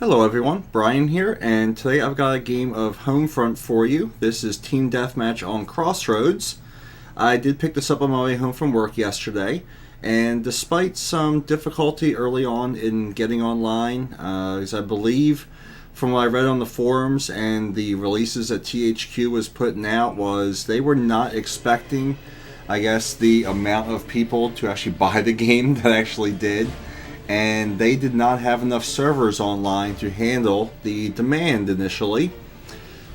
Hello everyone, Brian here, and today I've got a game of Homefront for you. This is Team Deathmatch on Crossroads. I did pick this up on my way home from work yesterday, and despite some difficulty early on in getting online, as I believe from what I read on the forums and the releases that THQ was putting out, was they were not expecting, I guess, the amount of people to actually buy the game that actually did. And they did not have enough servers online to handle the demand initially.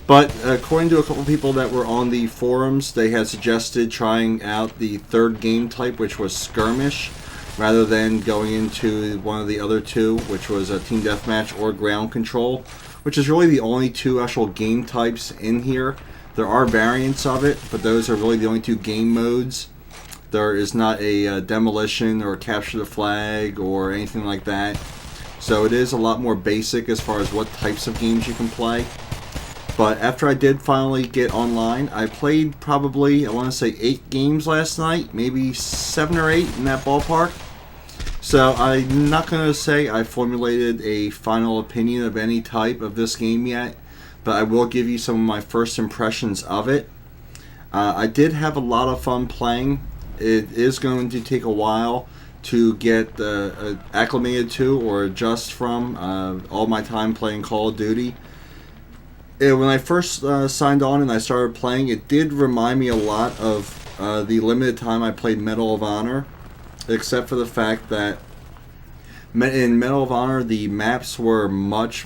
But according to a couple people that were on the forums, they had suggested trying out the third game type, which was skirmish, rather than going into one of the other two, which was a team deathmatch or ground control, which is really the only two actual game types in here. There are variants of it, but those are really the only two game modes. There is not a demolition or capture the flag or anything like that. So it is a lot more basic as far as what types of games you can play. But after I did finally get online, I played probably, I want to say 8 games last night, maybe 7 or 8 in that ballpark. So I'm not going to say I formulated a final opinion of any type of this game yet, but I will give you some of my first impressions of it. I did have a lot of fun playing. It is going to take a while to get acclimated to or adjust from all my time playing Call of Duty. When I first signed on and I started playing, it did remind me a lot of the limited time I played Medal of Honor, except for the fact that in Medal of Honor the maps were much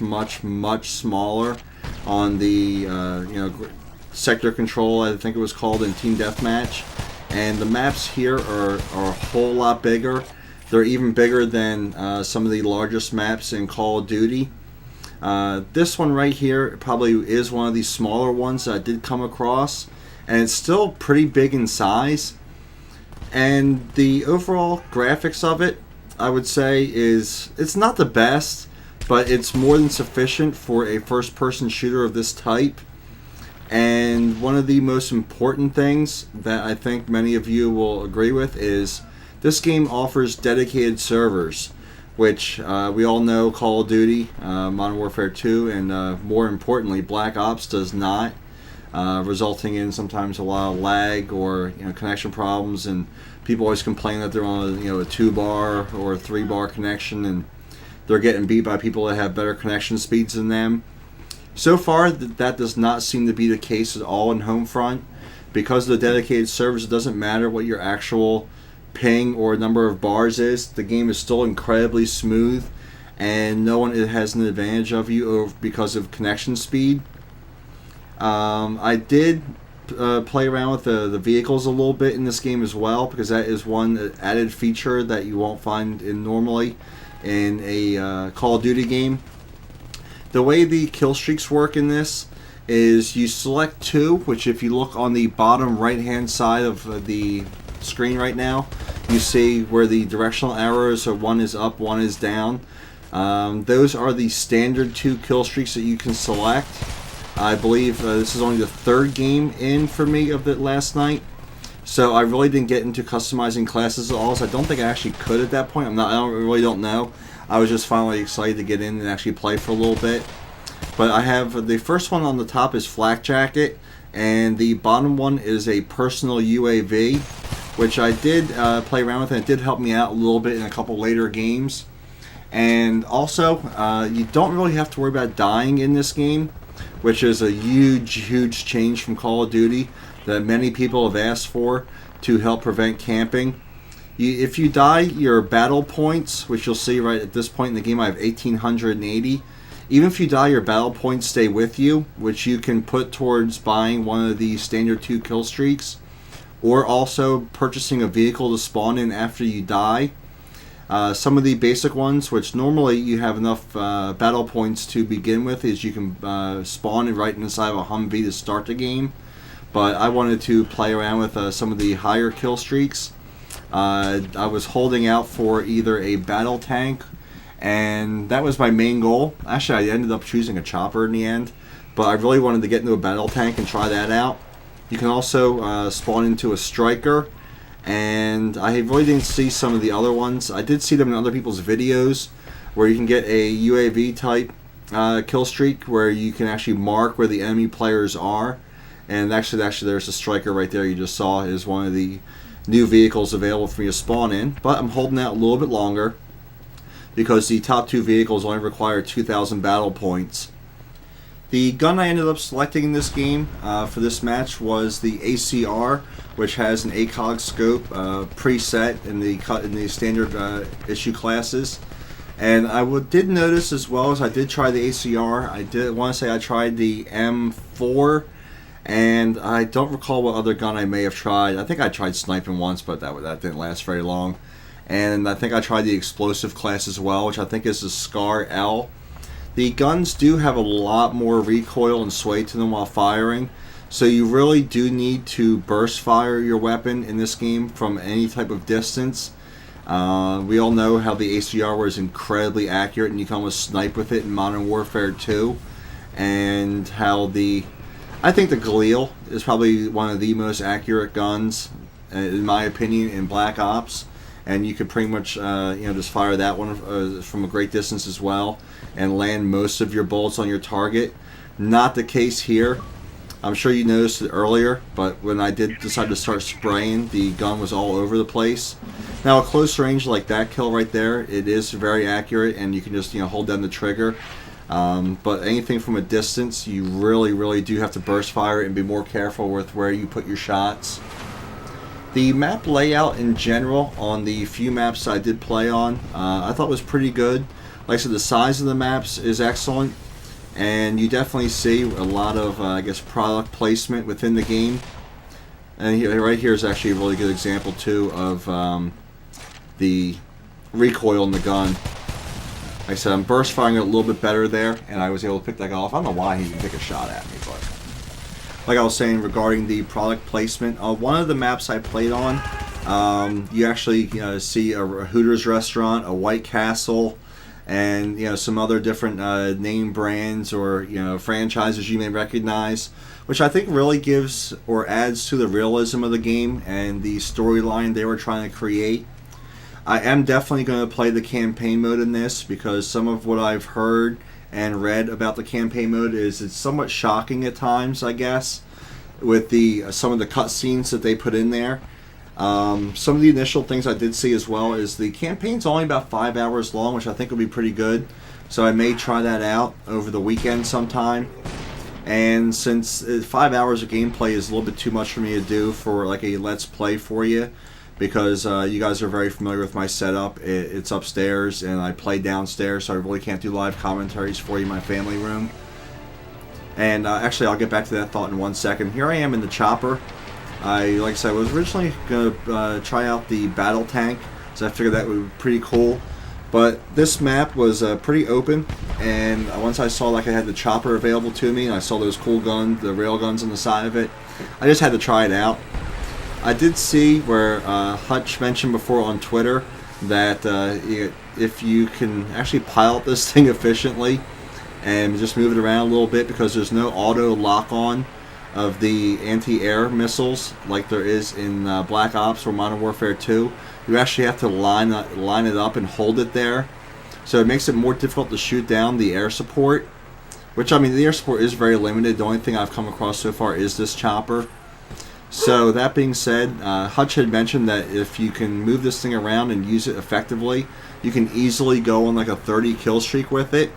smaller on the sector control, I think it was called, in Team Deathmatch. And the maps here are a whole lot bigger. They're even bigger than some of the largest maps in Call of Duty. This one right here probably is one of the smaller ones that I did come across. And it's still pretty big in size. And the overall graphics of it, I would say, it's not the best, but it's more than sufficient for a first-person shooter of this type. And one of the most important things that I think many of you will agree with is this game offers dedicated servers, which we all know Call of Duty, Modern Warfare 2, and more importantly Black Ops does not, resulting in sometimes a lot of lag or connection problems, and people always complain that they're on a 2-bar or a 3-bar connection and they're getting beat by people that have better connection speeds than them. So far, that does not seem to be the case at all in Homefront. Because of the dedicated servers, it doesn't matter what your actual ping or number of bars is. The game is still incredibly smooth, and no one has an advantage of you because of connection speed. I did play around with the vehicles a little bit in this game as well, because that is one added feature that you won't find normally in a Call of Duty game. The way the kill streaks work in this is you select 2, which if you look on the bottom right hand side of the screen right now, you see where the directional arrows are, one is up, one is down. Those are the standard 2 kill streaks that you can select. I believe this is only the 3rd game in for me of it last night. So I really didn't get into customizing classes at all, so I don't think I actually could at that point. I really don't know. I was just finally excited to get in and actually play for a little bit. But I have the first one on the top is Flak Jacket, and the bottom one is a personal UAV, which I did play around with, and it did help me out a little bit in a couple later games. And also, you don't really have to worry about dying in this game, which is a huge change from Call of Duty that many people have asked for to help prevent camping. If you die, your battle points, which you'll see right at this point in the game, I have 1,880. Even if you die, your battle points stay with you, which you can put towards buying one of the standard 2 kill streaks, or also purchasing a vehicle to spawn in after you die. Some of the basic ones, which normally you have enough battle points to begin with, is you can spawn right inside of a Humvee to start the game. But I wanted to play around with some of the higher kill streaks. I was holding out for either a battle tank, and that was my main goal. Actually, I ended up choosing a chopper in the end, but I really wanted to get into a battle tank and try that out. You can also spawn into a striker, and I really didn't see some of the other ones. I did see them in other people's videos, where you can get a UAV type kill streak where you can actually mark where the enemy players are. And actually there's a striker right there you just saw is one of the new vehicles available for me to spawn in. But I'm holding out a little bit longer because the top 2 vehicles only require 2,000 battle points. The gun I ended up selecting in this game for this match was the ACR, which has an ACOG scope preset in the standard issue classes. And I did notice as well as I did try the ACR. I did want to say I tried the M4, and I don't recall what other gun I may have tried. I think I tried sniping once, but that didn't last very long. And I think I tried the explosive class as well, which I think is the SCAR L. The guns do have a lot more recoil and sway to them while firing, so you really do need to burst fire your weapon in this game from any type of distance. We all know how the ACR was incredibly accurate and you can almost snipe with it in Modern Warfare 2, and how I think the Galil is probably one of the most accurate guns, in my opinion, in Black Ops. And you could pretty much just fire that one from a great distance as well and land most of your bullets on your target. Not the case here. I'm sure you noticed it earlier, but when I did decide to start spraying, the gun was all over the place. Now at close range like that kill right there, it is very accurate and you can just hold down the trigger. But anything from a distance, you really do have to burst fire and be more careful with where you put your shots. The map layout in general on the few maps I did play on, I thought was pretty good. Like I said, the size of the maps is excellent, and you definitely see a lot of, product placement within the game. And right here is actually a really good example too of the recoil in the gun. Like I said, I'm burst firing it a little bit better there, and I was able to pick that guy off. I don't know why he didn't take a shot at me, but like I was saying regarding the product placement, one of the maps I played on, you actually see a Hooters restaurant, a White Castle, and some other different name brands or franchises you may recognize, which I think really gives or adds to the realism of the game and the storyline they were trying to create. I am definitely going to play the campaign mode in this because some of what I've heard and read about the campaign mode is it's somewhat shocking at times, I guess, with some of the cutscenes that they put in there. Some of the initial things I did see as well is the campaign's only about 5 hours long, which I think will be pretty good. So I may try that out over the weekend sometime. And since 5 hours of gameplay is a little bit too much for me to do for like a let's play for you, because you guys are very familiar with my setup. It's upstairs and I play downstairs, so I really can't do live commentaries for you in my family room. And actually, I'll get back to that thought in 1 second. Here I am in the chopper. Like I said, I was originally going to try out the battle tank, so I figured that would be pretty cool. But this map was pretty open, and once I saw like I had the chopper available to me, and I saw those cool guns, the rail guns on the side of it, I just had to try it out. I did see where Hutch mentioned before on Twitter that if you can actually pilot this thing efficiently and just move it around a little bit, because there's no auto lock-on of the anti-air missiles like there is in Black Ops or Modern Warfare 2. You actually have to line it up and hold it there. So it makes it more difficult to shoot down the air support, which, I mean, the air support is very limited. The only thing I've come across so far is this chopper. So that being said, Hutch had mentioned that if you can move this thing around and use it effectively, you can easily go on like a 30 kill streak with it.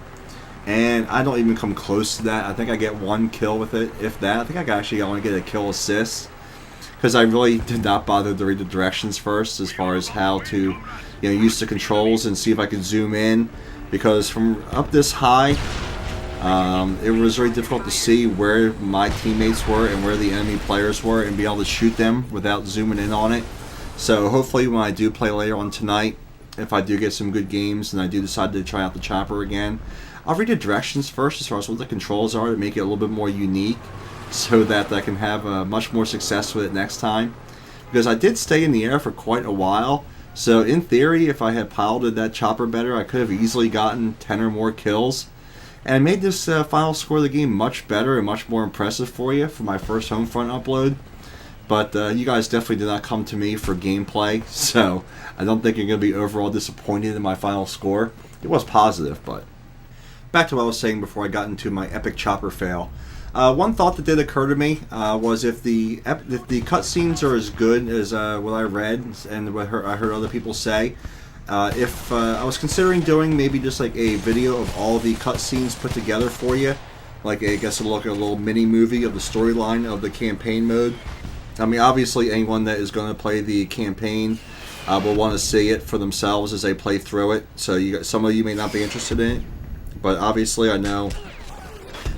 And I don't even come close to that. I think I get 1 kill with it, if that. I think I actually only get a kill assist, because I really did not bother to read the directions first as far as how to use the controls and see if I could zoom in, because from up this high, it was very difficult to see where my teammates were and where the enemy players were and be able to shoot them without zooming in on it. So hopefully when I do play later on tonight, if I do get some good games and I do decide to try out the chopper again, I'll read the directions first as far as what the controls are to make it a little bit more unique, so that I can have much more success with it next time. Because I did stay in the air for quite a while, so in theory, if I had piloted that chopper better, I could have easily gotten 10 or more kills. And I made this final score of the game much better and much more impressive for you for my first Homefront upload. But you guys definitely did not come to me for gameplay, so I don't think you're going to be overall disappointed in my final score. It was positive, but back to what I was saying before I got into my epic chopper fail. One thought that did occur to me was if the cutscenes are as good as what I read and what I heard other people say, if I was considering doing maybe just like a video of all the cutscenes put together for you, like I guess it'll look like a little mini movie of the storyline of the campaign mode. I mean, obviously anyone that is going to play the campaign will want to see it for themselves as they play through it. So some of you may not be interested in it, but obviously I know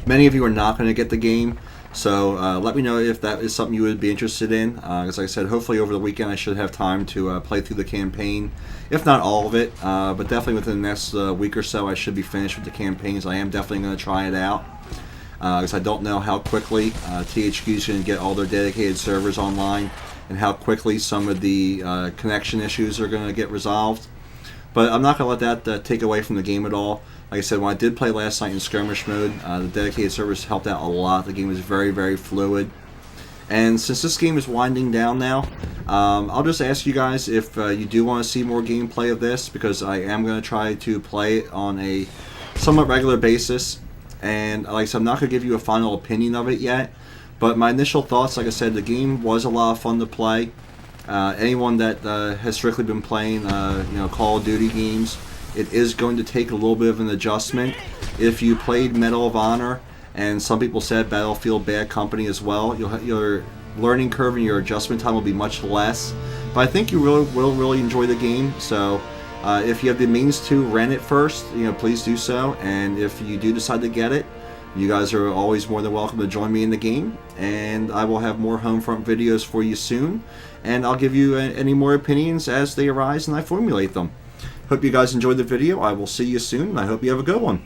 many of you are not going to get the game, so let me know if that is something you would be interested in. As I said, hopefully over the weekend I should have time to play through the campaign, if not all of it, but definitely within the next week or so I should be finished with the campaigns. I am definitely going to try it out, because I don't know how quickly THQ is going to get all their dedicated servers online, and how quickly some of the connection issues are going to get resolved. But I'm not going to let that take away from the game at all. Like I said, when I did play last night in skirmish mode, the dedicated servers helped out a lot. The game was very, very fluid. And since this game is winding down now, I'll just ask you guys if you do want to see more gameplay of this, because I am going to try to play it on a somewhat regular basis. And like I said, I'm not going to give you a final opinion of it yet. But my initial thoughts, like I said, the game was a lot of fun to play. Anyone that has strictly been playing Call of Duty games, it is going to take a little bit of an adjustment. If you played Medal of Honor, and some people said Battlefield Bad Company as well, your learning curve and your adjustment time will be much less. But I think you will really enjoy the game. So if you have the means to rent it first, please do so. And if you do decide to get it, you guys are always more than welcome to join me in the game. And I will have more Homefront videos for you soon. And I'll give you any more opinions as they arise and I formulate them. Hope you guys enjoyed the video. I will see you soon, and I hope you have a good one.